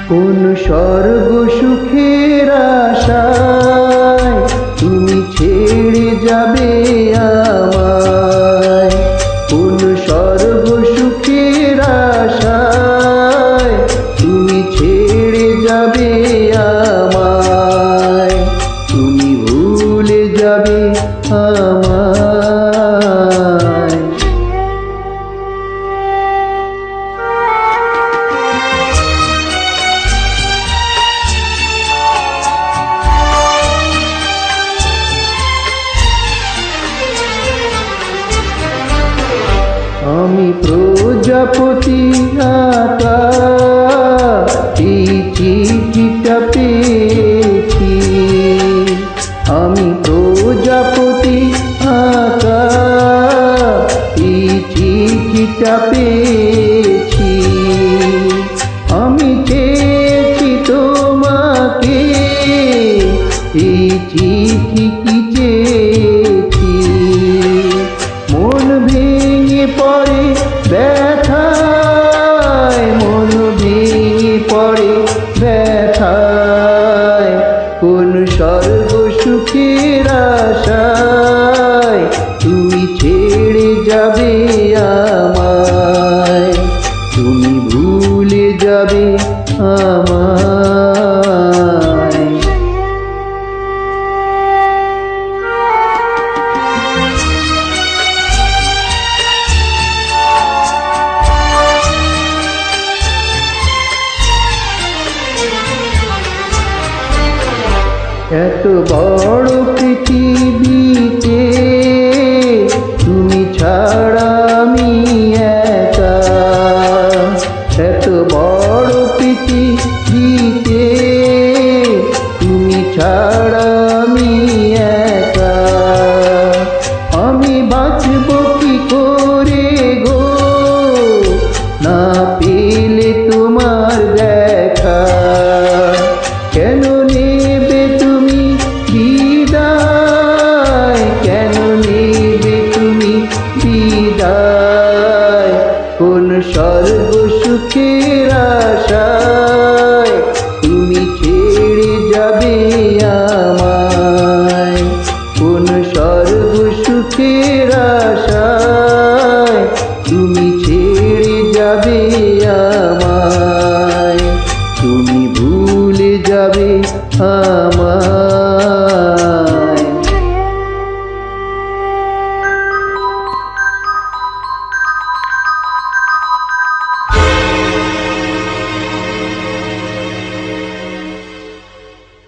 কোন স্বর্গ সুখের আশায় তুমি ছেড়ে যাবে আমায়। কোন স্বর্গ সুখের আশায় তুমি ছেড়ে যাবে আমায়। তুমি ভুলে যাবে আমায়। আমি প্রজাপতি আঁকা এই চিঠিটা পেয়েছি। আমি প্রজাপতি আঁকা এই চিঠিটা পেয়েছি। আমি চেয়েছি তোমাকে এই চিঠি কি চেয়েছি। মন ভেঙে পড়ে ব্যথায়, মন ভেঙে পড়ে ব্যথায়। কোন স্বর্গ সুখের আশায় তুমি ছেড়ে যাবে আমায়। তুমি ভুলে যাবে আমায়। এত বড় পৃথিবীতে তুমি ছাড়া আমি একা। এত বড় পৃথিবীতে তুমি ছাড়া আমি একা। আমি বাঁচব কি করে গো না পেলে তোমার দেখা। কেন নেবে তুমি বিদায়, কেন নেবে তুমি বিদায়। কোন স্বর্গ সুখের আশায় তুমি ছেড়ে যাবে আমায়। কোন স্বর্গ সুখের আশায় তুমি ছেড়ে যাবে